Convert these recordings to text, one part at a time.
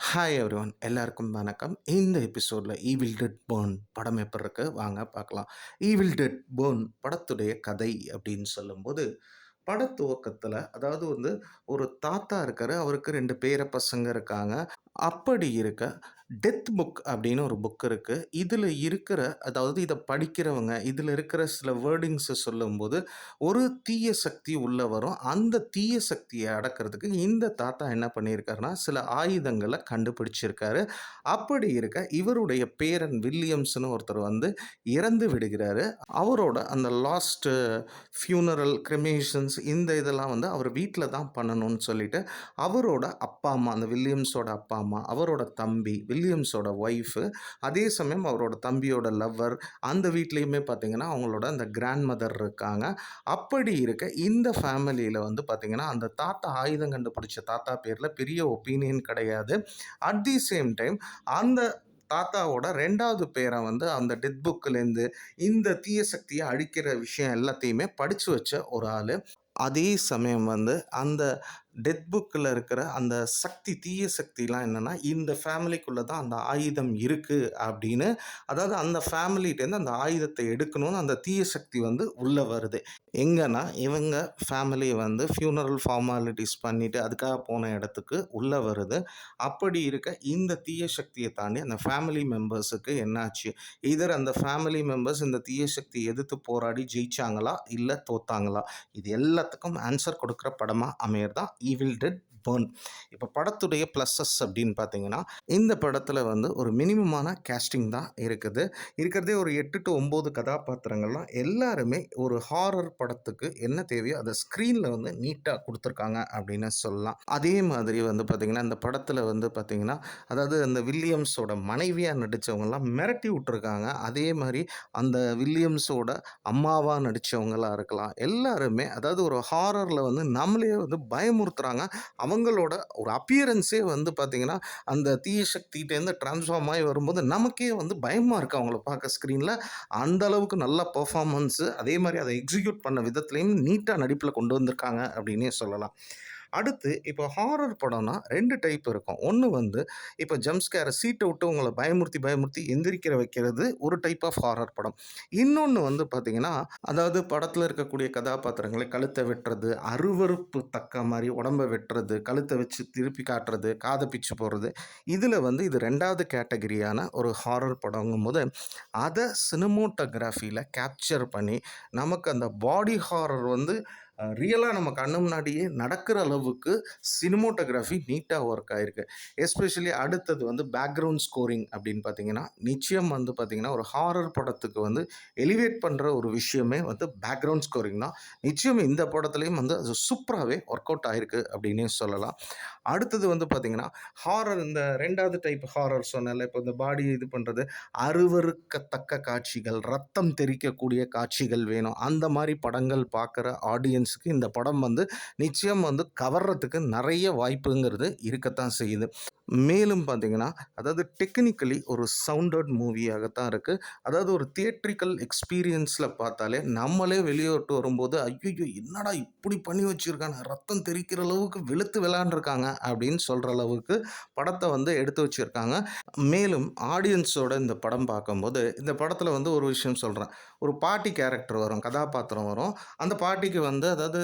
Hi everyone எல்லாருக்கும் வணக்கம். இந்த எபிசோடில் ஈவில் டெட் பர்ன் படம் எப்படி இருக்கு வாங்க பார்க்கலாம். ஈவில் டெட் பர்ன் படத்துடைய கதை அப்படின்னு சொல்லும்போது பட துவக்கத்தில் அதாவது ஒரு தாத்தா இருக்காரு. அவருக்கு 2 பேர பசங்க இருக்காங்க. அப்படி இருக்க டெத் புக் அப்படின்னு ஒரு புக் இருக்கு. இதில் இருக்கிற அதாவது இதை படிக்கிறவங்க இதில் இருக்கிற சில வேர்டிங்ஸை சொல்லும்போது ஒரு தீய சக்தி உள்ள வரும். அந்த தீய சக்தியை அடக்கிறதுக்கு இந்த தாத்தா என்ன பண்ணியிருக்காருன்னா சில ஆயுதங்களை கண்டுபிடிச்சிருக்காரு. அப்படி இருக்க இவருடைய பேரன் வில்லியம்ஸ்னு ஒருத்தர் இறந்து விடுகிறாரு. அவரோட அந்த லாஸ்ட் ஃபியூனரல் கிரிமேஷன்ஸ் இந்த இதெல்லாம் அவர் வீட்டில் தான் பண்ணணும்னு சொல்லிட்டு அவரோட அப்பா அம்மா, அந்த வில்லியம்ஸோட அப்பா அம்மா, அவரோட தம்பி, வில்லியம்ஸோட ஒய்ஃபு, அதே சமயம் அவரோட தம்பியோட லவ்வர், அந்த வீட்லேயுமே பார்த்தீங்கன்னா அவங்களோட அந்த கிராண்ட் மதர் இருக்காங்க. அப்படி இருக்க இந்த ஃபேமிலியில் பார்த்தீங்கன்னா அந்த தாத்தா ஆயுதம் கண்டுபிடிச்ச தாத்தா பேரில் பெரிய ஒப்பீனியன் கிடையாது. அட் தி சேம் டைம் அந்த தாத்தாவோட 2வது பேரை அந்த டெத் புக்லேருந்து இந்த தீய சக்தியை அழிக்கிற விஷயம் எல்லாத்தையுமே படித்து வச்ச ஒரு ஆள். அதே சமயம் அந்த டெத் புக்கில் இருக்கிற அந்த சக்தி தீய சக்திலாம் என்னென்னா இந்த ஃபேமிலிக்குள்ளே தான் அந்த ஆயுதம் இருக்குது அப்படின்னு, அதாவது அந்த ஃபேமிலிகிட்டேருந்து அந்த ஆயுதத்தை எடுக்கணும்னு அந்த தீய சக்தி உள்ளே வருது. எங்கன்னா இவங்க ஃபேமிலி ஃபியூனரல் ஃபார்மாலிட்டிஸ் பண்ணிவிட்டு அதுக்காக போன இடத்துக்கு உள்ளே வருது. அப்படி இருக்க இந்த தீய சக்தியை தாண்டி அந்த ஃபேமிலி மெம்பர்ஸுக்கு என்னாச்சு, இதர் அந்த ஃபேமிலி மெம்பர்ஸ் இந்த தீய சக்தியை எதிர்த்து போராடி ஜெயிச்சாங்களா இல்லை தோத்தாங்களா, இது எல்லாத்துக்கும் ஆன்சர் கொடுக்குற படமாக அமையறதான் ஈவில் டெட் பர்ன். இப்போ படத்துடைய ப்ளஸஸ் அப்படின்னு பார்த்தீங்கன்னா இந்த படத்தில் ஒரு மினிமமான கேஸ்டிங் தான் இருக்குது. இருக்கிறதே ஒரு 8 to 9 கதாபாத்திரங்கள்லாம் எல்லாருமே ஒரு ஹாரர் படத்துக்கு என்ன தேவையோ அதை ஸ்க்ரீனில் நீட்டாக கொடுத்துருக்காங்க அப்படின்னு சொல்லலாம். அதே மாதிரி பார்த்திங்கன்னா இந்த படத்தில் பார்த்திங்கன்னா அதாவது அந்த வில்லியம்ஸோட மனைவியாக நடித்தவங்கலாம் மிரட்டி விட்டுருக்காங்க. அதே மாதிரி அந்த வில்லியம்ஸோட அம்மாவாக நடித்தவங்களாக இருக்கலாம், எல்லாருமே அதாவது ஒரு ஹாரரில் நம்மளே பயமுறுத்துகிறாங்க. அவங்களோட ஒரு அப்பியரன்ஸே பார்த்திங்கன்னா அந்த தீய சக்திகிட்டேருந்து ட்ரான்ஸ்ஃபார்ம் ஆகி வரும்போது நமக்கே பயமாக இருக்குது அவங்கள பார்க்க ஸ்க்ரீனில். அந்த அளவுக்கு நல்ல பெர்ஃபார்மன்ஸு, அதே மாதிரி அதை எக்ஸிக்யூட் பண்ண விதத்துலேயும் நீட்டாக நடிப்பில் கொண்டு வந்திருக்காங்க அப்படின்னே சொல்லலாம். அடுத்து இப்போ ஹாரர் படம்னா 2 டைப் இருக்கும். ஒன்று இப்போ ஜம்ப்ஸ்கேரை சீட்டை விட்டு உங்களை பயமுறுத்தி எந்திரிக்கிற வைக்கிறது ஒரு டைப் ஆஃப் ஹாரர் படம். இன்னொன்று பார்த்தீங்கன்னா அதாவது படத்தில் இருக்கக்கூடிய கதாபாத்திரங்களை கழுத்தை வெட்டுறது, அருவருப்பு தக்க மாதிரி உடம்பை வெட்டுறது, கழுத்தை வச்சு திருப்பி காட்டுறது, காதை பிச்சு போடுறது, இதில் இது 2வது கேட்டகரியான ஒரு ஹாரர் படங்கும் போது அதை சினிமோட்டோகிராஃபியில் கேப்சர் பண்ணி நமக்கு அந்த பாடி ஹாரர் ரியலாக நம்ம கண்ணு முன்னாடியே நடக்கிற அளவுக்கு சினிமோட்டோகிராஃபி நீட்டாக ஒர்க் ஆகிருக்கு. எஸ்பெஷலி அடுத்தது பேக்ரவுண்ட் ஸ்கோரிங் அப்படின்னு பார்த்தீங்கன்னா நிச்சயம் பார்த்தீங்கன்னா ஒரு ஹாரர் படத்துக்கு எலிவேட் பண்ணுற ஒரு விஷயமே பேக்ரவுண்ட் ஸ்கோரிங் தான். நிச்சயம் இந்த படத்துலேயும் அது சூப்பராகவே ஒர்க் அவுட் ஆகிருக்கு அப்படின்னே சொல்லலாம். அடுத்தது பார்த்தீங்கன்னா ஹாரர், இந்த 2வது டைப் ஹாரர் சொன்னால இப்போ இந்த பாடி இது பண்ணுறது, அருவருக்கத்தக்க காட்சிகள், ரத்தம் தெறிக்கக்கூடிய காட்சிகள் வேணும், அந்த மாதிரி படங்கள் பார்க்குற ஆடியன்ஸுக்கு இந்த படம் நிச்சயம் கவர்றதுக்கு நிறைய வாய்ப்புங்கிறது இருக்கத்தான் செய்யுது. மேலும் பார்த்தீங்கன்னா அதாவது டெக்னிக்கலி ஒரு சவுண்டட் மூவியாகத்தான் இருக்குது. அதாவது ஒரு தியேட்ரிக்கல் எக்ஸ்பீரியன்ஸில் பார்த்தாலே நம்மளே வெளியோட்டு வரும்போது ஐயோ என்னடா இப்படி பண்ணி வச்சுருக்காங்க, ரத்தம் தெரிக்கிற அளவுக்கு வெளுத்து விளாண்டுருக்காங்க அப்படின்னு சொல்கிற அளவுக்கு படத்தை எடுத்து வச்சுருக்காங்க. மேலும் ஆடியன்ஸோட இந்த படம் பார்க்கும்போது இந்த படத்தில் ஒரு விஷயம் சொல்கிறேன். ஒரு பாட்டி கேரக்டர் வரும், கதாபாத்திரம் வரும். அந்த பாட்டிக்கு அதாவது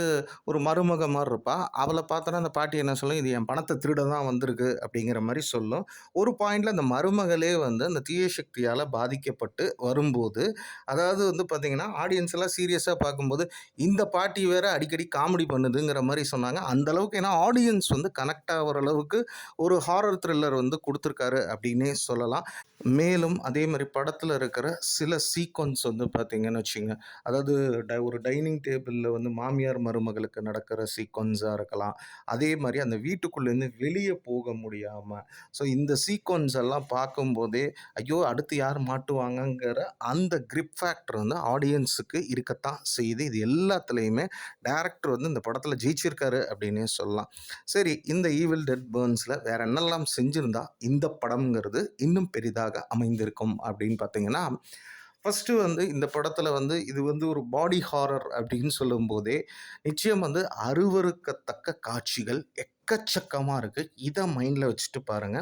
ஒரு மருமக மாதிரி இருப்பா. அவளை பார்த்தோன்னா அந்த பாட்டி என்ன சொல்லும், இது என் பணத்தை திருட தான் வந்திருக்கு அப்படிங்கிற மாதிரி சொல்லும். ஒரு பாயிண்டில் அந்த மருமகளே அந்த தீய சக்தியால் பாதிக்கப்பட்டு வரும்போது அதாவது பார்த்திங்கன்னா ஆடியன்ஸ் எல்லாம் சீரியஸாக பார்க்கும்போது இந்த பாட்டி வேறு அடிக்கடி காமெடி பண்ணுதுங்கிற மாதிரி சொன்னாங்க. அந்தளவுக்கு ஏன்னா ஆடியன்ஸ் கனெக்ட் ஆகிற அளவுக்கு ஒரு ஹாரர் த்ரில்லர் கொடுத்துருக்காரு அப்படின்னே சொல்லலாம். மேலும் அதே மாதிரி படத்தில் இருக்கிற சில சீக்வன்ஸ் பார்த்திங்கன்னு வச்சுங்க, அதாவது ஒரு டைனிங் டேபிளில் மாமியார் மருமகளுக்கு நடக்கிற சீக்வன்ஸாக இருக்கலாம். அதே மாதிரி அந்த வீட்டுக்குள்ளேருந்து வெளியே போக முடியாமல், ஸோ இந்த சீக்வன்ஸ் எல்லாம் பார்க்கும்போதே ஐயோ அடுத்து யார் மாட்டுவாங்கங்கிற அந்த கிரிப் ஃபேக்டர் ஆடியன்ஸுக்கு இருக்கத்தான் செய்யுது. இது எல்லாத்துலேயுமே டைரக்டர் இந்த படத்தில் ஜெயிச்சிருக்காரு அப்படின்னே சொல்லலாம். சரி, இந்த ஈவில் டெட் பர்ன்ஸில் வேற என்னெல்லாம் செஞ்சுருந்தா இந்த படம்ங்கிறது இன்னும் பெரிதாக அமைந்திருக்கும் அப்படின்னு பார்த்தீங்கன்னா, ஃபஸ்ட்டு இந்த படத்தில் இது ஒரு பாடி ஹாரர் அப்படின்னு சொல்லும்போதே நிச்சயம் அருவருக்கத்தக்க காட்சிகள் எக்கச்சக்கமா இருக்கு. இத மைண்ட்ல வச்சுட்டு பாருங்க.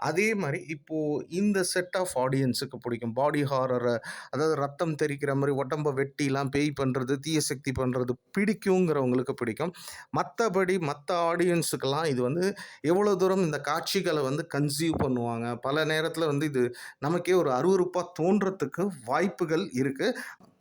அதே மாரி இப்போ இந்த செட் ஆஃப் ஆடியன்ஸுக்கு பிடிக்கும். பாடி ஹாரர அதாவது ரத்தம் தெறிக்கிற மாரி உடம்ப வெட்டிலாம் பேய் பண்றது, தீய சக்தி பண்றது பிடிக்குங்கிறவங்களுக்கு பிடிக்கும். மத்தபடி மத்த ஆடியன்ஸுக்கெல்லாம் இது வந்து எவ்வளோ தூரம் இந்த காட்சிகள வந்து கன்சீவ் பண்ணுவாங்க. பல நேரத்தில வந்து இது நமக்கே ஒரு அருவருப்பா தோன்றதுக்கு வாய்ப்புகள் இருக்கு.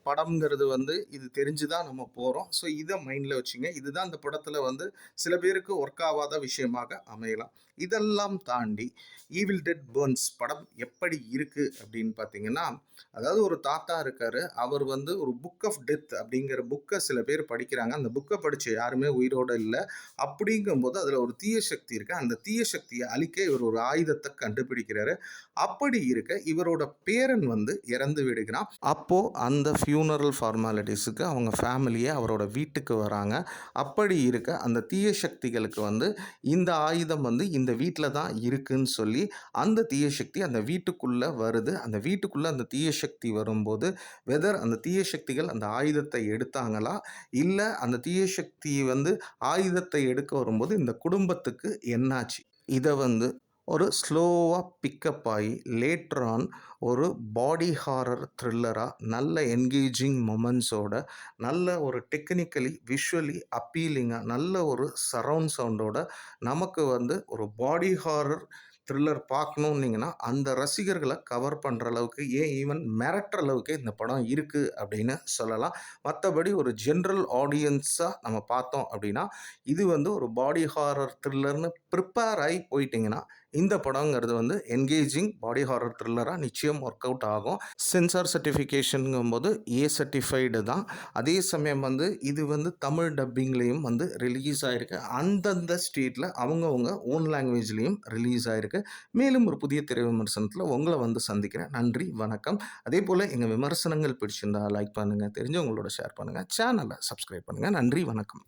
படம்ங்கிறது வந்து இது தெரிஞ்சு தான் நம்ம போறோம். ஸோ இத மைண்ட்ல வச்சுங்க. இதுதான் இந்த படத்துல வந்து சில பேருக்கு ஒர்க் ஆவாத விஷயமாக அமையலாம். இதெல்லாம் தாண்டி ஈவில் டெட் பர்ன்ஸ் படம் எப்படி இருக்கு அப்படின்னு பார்த்தீங்கன்னா, அதாவது ஒரு தாத்தா இருக்காரு. அவர் வந்து ஒரு புக் ஆஃப் டெத் அப்படிங்கிற புக்க சில பேர் படிக்கிறாங்க. அந்த புக்க படிச்ச யாருமே உயிரோட இல்ல. அப்படிங்கும்போது அதுல ஒரு தீய சக்தி இருக்கு. அந்த தீய சக்திய அழிக்க இவர் ஒரு ஆயுதத்த கண்டுபிடிக்கிறாரு. அப்படி இருக்க இவரோட பேரன் வந்து இறந்து விடுகிறான். அப்போ அந்த ஃபியூனரல் ஃபார்மாலிட்டீஸுக்கு அவங்க ஃபேமிலியே அவரோட வீட்டுக்கு வராங்க. அப்படி இருக்க அந்த தீய சக்திகளுக்கு வந்து இந்த ஆயுதம் வந்து இந்த வீட்ல தான் இருக்குன்னு சொல்லி அந்த தீய சக்தி அந்த வீட்டுக்குள்ள வருது. அந்த வீட்டுக்குள்ள அந்த தீய சக்தி வரும்போது வெதர் அந்த தீய சக்திகள் அந்த ஆயுதத்தை எடுத்தாங்களா? இல்ல அந்த தீய சக்தி வந்து ஆயுதத்தை எடுக்க வரும்போது இந்த குடும்பத்துக்கு என்னாச்சு? இத வந்து ஒரு ஸ்லோவா பிக்கப் ஆயி லேட்டர் ஆன் ஒரு பாடி ஹாரர் த்ரில்லரா நல்ல என்கேஜிங் மொமெண்ட்ஸோட நல்ல ஒரு டெக்னிக்கலி, விஷுவலி அப்பீலிங்கா நல்ல ஒரு சரவுண்ட் சவுண்டோட நமக்கு வந்து ஒரு பாடி ஹாரர் த்ரில்லர் பார்க்கணுன்னீங்கன்னா, அந்த ரசிகர்கள கவர் பண்ற அளவுக்கு ஏன் ஈவன் மிரட்டுற அளவுக்கே இந்த படம் இருக்கு அப்படின்னு சொல்லலாம். மத்தபடி ஒரு ஜெனரல் ஆடியன்ஸா நம்ம பார்த்தோம் அப்படின்னா, இது வந்து ஒரு பாடி ஹாரர் த்ரில்லர்ன்னு ப்ரிப்பேர் ஆயி போயிட்டீங்கன்னா, இந்த படங்கிறது வந்து என்கேஜிங் பாடி ஹாரர் த்ரில்லரா நிச்சயம் ஒர்க் அவுட் ஆகும். சென்சார் சர்டிஃபிகேஷனுங்கும்போது ஏ சர்டிஃபைடு தான். அதே சமயம் வந்து இது வந்து தமிழ் டப்பிங்லேயும் வந்து ரிலீஸ் ஆயிருக்கு. அந்தந்த ஸ்டேட்ல அவங்கவங்க ஓன் லாங்குவேஜ்லேயும் ரிலீஸ் ஆயிருக்கு. மேலும் ஒரு புதிய திரை விமர்சனத்தில உங்கள வந்து சந்திக்கிறேன். நன்றி, வணக்கம். அதேபோல எங்க விமர்சனங்கள் பிடிச்சிருந்தா லைக் பண்ணுங்க. தெரிஞ்சவங்களோட ஷேர் பண்ணுங்க. சேனல சப்ஸ்கிரைப் பண்ணுங்க. நன்றி, வணக்கம்.